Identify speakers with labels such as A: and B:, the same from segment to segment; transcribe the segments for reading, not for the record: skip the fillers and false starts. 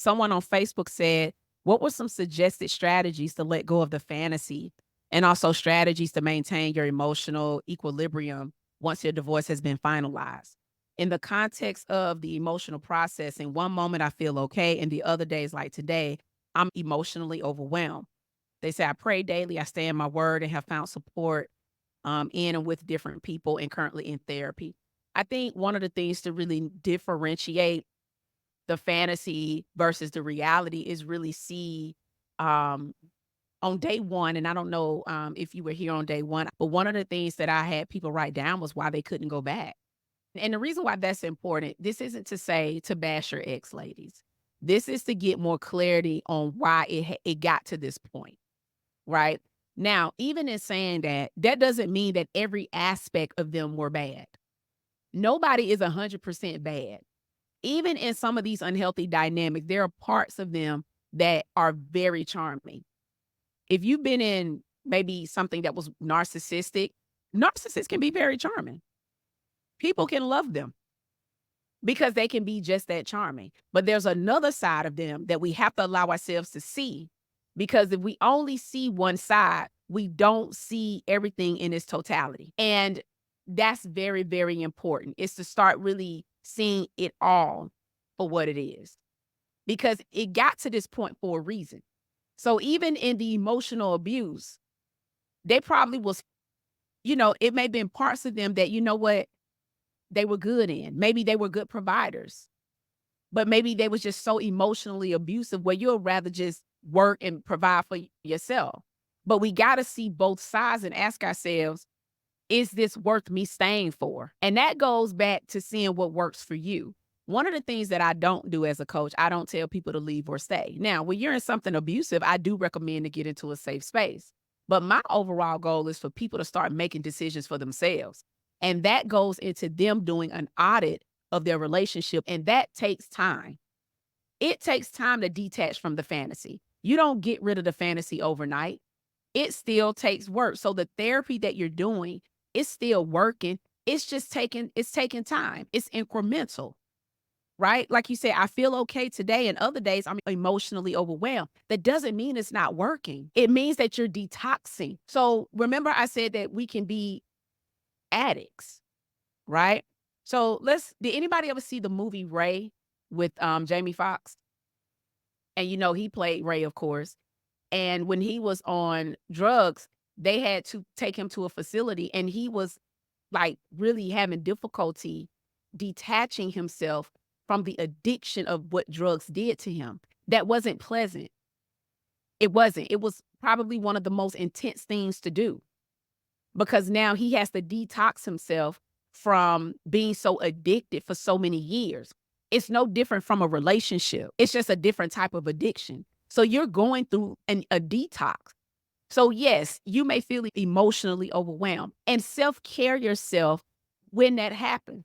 A: Someone on Facebook said, what were some suggested strategies to let go of the fantasy and also strategies to maintain your emotional equilibrium once your divorce has been finalized? In the context of the emotional process, in one moment I feel okay, and the other days, like today, I'm emotionally overwhelmed. They say I pray daily, I stay in my word, and have found support in and with different people and currently in therapy. I think one of the things to really differentiate the fantasy versus the reality is really see um, on day one, and I don't know if you were here on day one, but one of the things that I had people write down was why they couldn't go back. And the reason why that's important, this isn't to say to bash your ex, ladies. This is to get more clarity on why it got to this point, right? Now, even in saying that, that doesn't mean that every aspect of them were bad. Nobody is 100% bad. Even in some of these unhealthy dynamics, there are parts of them that are very charming. If you've been in maybe something that was narcissistic, narcissists can be very charming. People can love them because they can be just that charming. But there's another side of them that we have to allow ourselves to see, because if we only see one side, we don't see everything in its totality. And that's very, very important, is to start really seeing it all for what it is, because it got to this point for a reason. So even in the emotional abuse, they probably was, it may have been parts of them that, what, they were good in. Maybe they were good providers, but maybe they was just so emotionally abusive where you'll rather just work and provide for yourself. But we got to see both sides and ask ourselves, is this worth me staying for? And that goes back to seeing what works for you. One of the things that I don't do as a coach, I don't tell people to leave or stay. Now, when you're in something abusive, I do recommend to get into a safe space. But my overall goal is for people to start making decisions for themselves. And that goes into them doing an audit of their relationship. And that takes time. It takes time to detach from the fantasy. You don't get rid of the fantasy overnight. It still takes work. So the therapy that you're doing is still working. It's taking time. It's incremental, right? Like you said, I feel okay today, and other days I'm emotionally overwhelmed. That doesn't mean it's not working. It means that you're detoxing. So remember I said that we can be addicts, right? So did anybody ever see the movie Ray with Jamie Foxx? And he played Ray, of course. And when he was on drugs, they had to take him to a facility, and he was like really having difficulty detaching himself from the addiction of what drugs did to him. That wasn't pleasant. It wasn't. It was probably one of the most intense things to do, because now he has to detox himself from being so addicted for so many years. It's no different from a relationship. It's just a different type of addiction. So you're going through a detox. So yes, you may feel emotionally overwhelmed, and self-care yourself when that happens.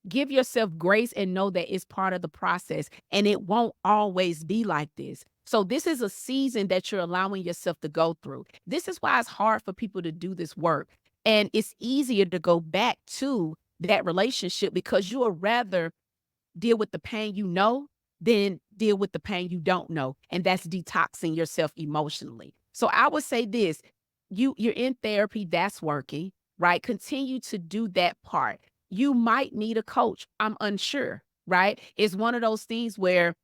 A: Give yourself grace and know that it's part of the process, and it won't always be like this. So this is a season that you're allowing yourself to go through. This is why it's hard for people to do this work. And it's easier to go back to that relationship because you would rather deal with the pain than deal with the pain you don't know. And that's detoxing yourself emotionally. So I would say this, you're in therapy, that's working, right? Continue to do that part. You might need a coach. I'm unsure, right? It's one of those things where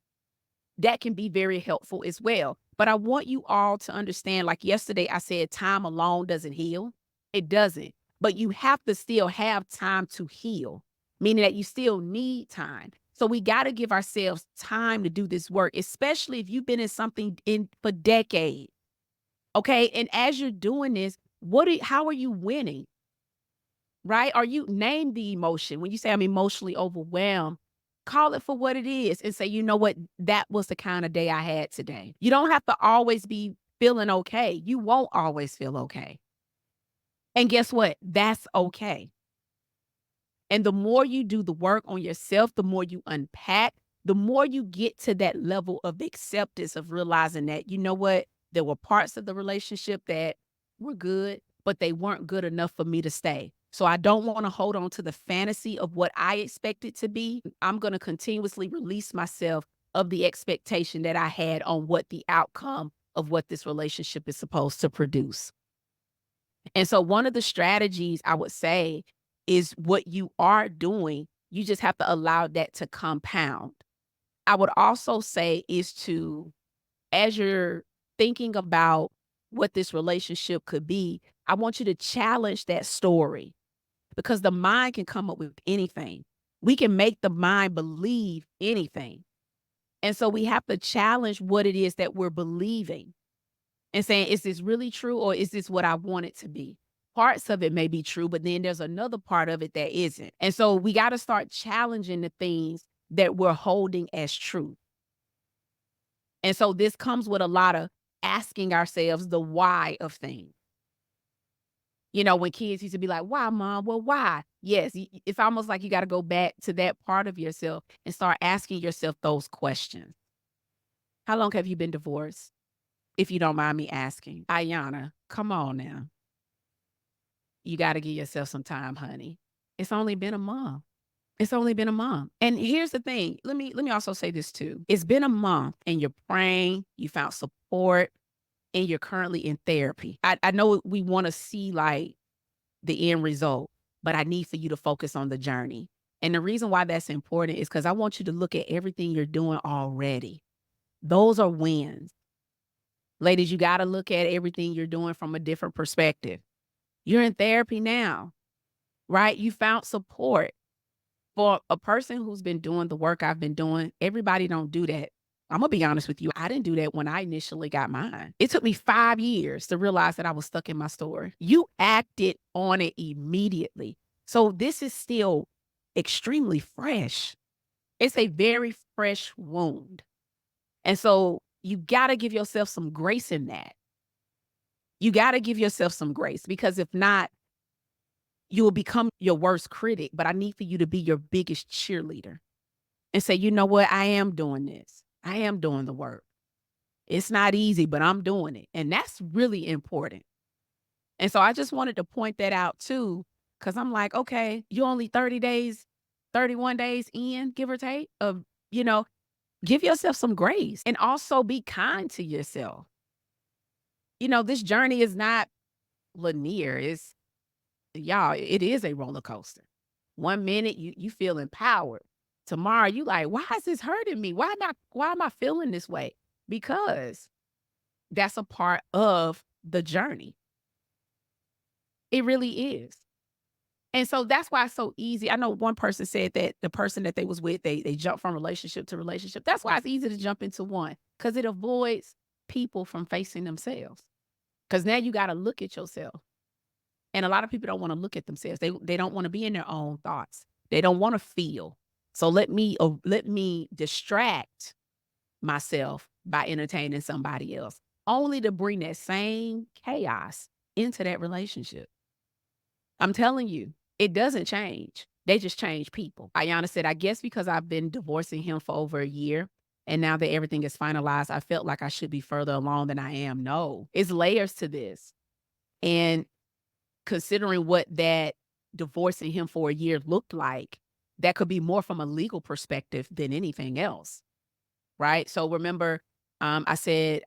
A: that can be very helpful as well. But I want you all to understand, like yesterday, I said time alone doesn't heal. It doesn't. But you have to still have time to heal, meaning that you still need time. So we got to give ourselves time to do this work, especially if you've been in something for decades. Okay. And as you're doing this, how are you winning? Right? Are you name the emotion? When you say I'm emotionally overwhelmed, call it for what it is and say, you know what? That was the kind of day I had today. You don't have to always be feeling okay. You won't always feel okay. And guess what? That's okay. And the more you do the work on yourself, the more you unpack, the more you get to that level of acceptance of realizing that, you know what? There were parts of the relationship that were good, but they weren't good enough for me to stay. So I don't want to hold on to the fantasy of what I expect it to be. I'm going to continuously release myself of the expectation that I had on what the outcome of what this relationship is supposed to produce. And so one of the strategies I would say is what you are doing, you just have to allow that to compound. I would also say is to, as you're thinking about what this relationship could be, I want you to challenge that story because the mind can come up with anything. We can make the mind believe anything. And so we have to challenge what it is that we're believing and saying, is this really true or is this what I want it to be? Parts of it may be true, but then there's another part of it that isn't. And so we got to start challenging the things that we're holding as true. And so this comes with a lot of asking ourselves the why of things. You know, when kids used to be like, why, mom? Well, why? Yes, it's almost like you got to go back to that part of yourself and start asking yourself those questions. How long have you been divorced? If you don't mind me asking. Ayana, come on now. You got to give yourself some time, honey. It's only been a month. It's only been a month. And here's the thing. Let me also say this too. It's been a month and you're praying, you found support, and you're currently in therapy. I know we want to see like the end result, but I need for you to focus on the journey. And the reason why that's important is because I want you to look at everything you're doing already. Those are wins. Ladies, you got to look at everything you're doing from a different perspective. You're in therapy now, right? You found support. For a person who's been doing the work I've been doing, everybody don't do that. I'm gonna be honest with you. I didn't do that when I initially got mine. It took me 5 years to realize that I was stuck in my story. You acted on it immediately. So this is still extremely fresh. It's a very fresh wound. And so you gotta give yourself some grace in that. You gotta give yourself some grace because if not, you will become your worst critic. But I need for you to be your biggest cheerleader and say, you know what? I am doing this. I am doing the work. It's not easy, but I'm doing it. And that's really important. And so I just wanted to point that out too, because I'm like, okay, you're only 30 days, 31 days in, give or take, of, you know, give yourself some grace and also be kind to yourself. You know, this journey is not linear. It's, y'all, it is a roller coaster. One minute you feel empowered. Tomorrow you like, why is this hurting me? Why am I feeling this way? Because that's a part of the journey. It really is. And so that's why it's so easy. I know one person said that the person that they was with, they jumped from relationship to relationship. That's why it's easy to jump into one because it avoids people from facing themselves. Because now you got to look at yourself. And a lot of people don't want to look at themselves. They don't want to be in their own thoughts. They don't want to feel. So let me distract myself by entertaining somebody else, only to bring that same chaos into that relationship. I'm telling you, it doesn't change. They just change people. Ayana said, I guess because I've been divorcing him for over a year and now that everything is finalized, I felt like I should be further along than I am. No, it's layers to this. And considering what that divorcing him for a year looked like, that could be more from a legal perspective than anything else, right? So remember, I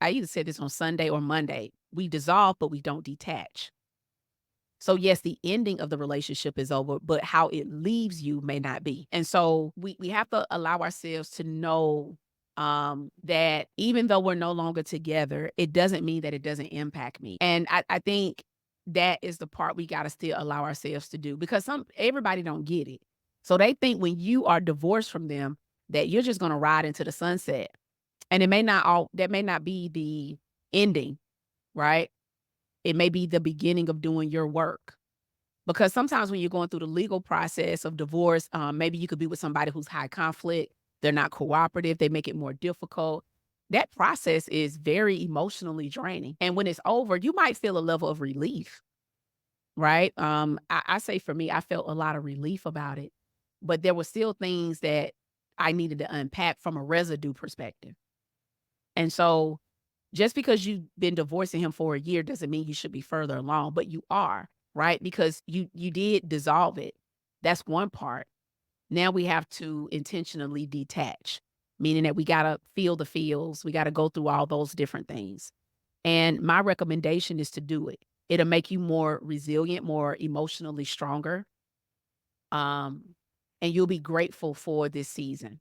A: either said this on Sunday or Monday. We dissolve, but we don't detach. So yes, the ending of the relationship is over, but how it leaves you may not be. And so we have to allow ourselves to know that even though we're no longer together, it doesn't mean that it doesn't impact me. And I think that is the part we got to still allow ourselves to do because everybody don't get it. So they think when you are divorced from them that you're just going to ride into the sunset. And that may not be the ending, right? It may be the beginning of doing your work. Because sometimes when you're going through the legal process of divorce, maybe you could be with somebody who's high conflict. They're not cooperative. They make it more difficult. That process is very emotionally draining. And when it's over, you might feel a level of relief, right? I say for me, I felt a lot of relief about it, but there were still things that I needed to unpack from a residue perspective. And so just because you've been divorcing him for a year doesn't mean you should be further along, but you are, right? Because you did dissolve it. That's one part. Now we have to intentionally detach, meaning that we gotta feel the feels. We gotta go through all those different things. And my recommendation is to do it. It'll make you more resilient, more emotionally stronger. Um, and you'll be grateful for this season.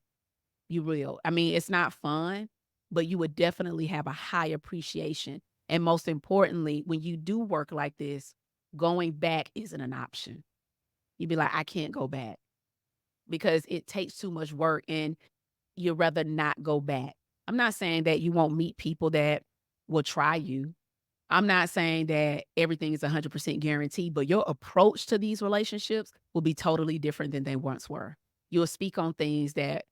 A: You will. I mean, it's not fun, but you would definitely have a high appreciation. And most importantly, when you do work like this, going back isn't an option. You'd be like, I can't go back because it takes too much work and you'd rather not go back. I'm not saying that you won't meet people that will try you. I'm not saying that everything is 100% guaranteed, but your approach to these relationships will be totally different than they once were. You'll speak on things that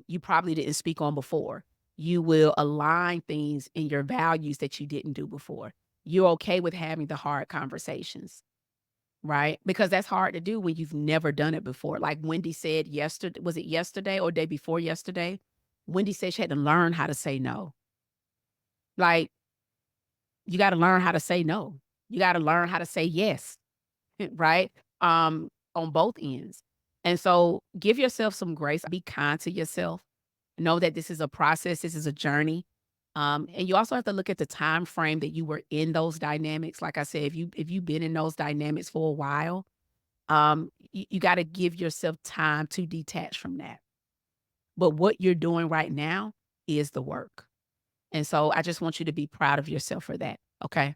A: you probably didn't speak on before. You will align things in your values that you didn't do before. You're okay with having the hard conversations, right? Because that's hard to do when you've never done it before. Like Wendy said yesterday, was it yesterday or day before yesterday? Wendy said she had to learn how to say no. Like, you gotta learn how to say no. You gotta learn how to say yes, right? On both ends. And so give yourself some grace. Be kind to yourself. Know that this is a process, this is a journey. And you also have to look at the time frame that you were in those dynamics. Like I said, if you've been in those dynamics for a while, you got to give yourself time to detach from that. But what you're doing right now is the work. And so I just want you to be proud of yourself for that. Okay.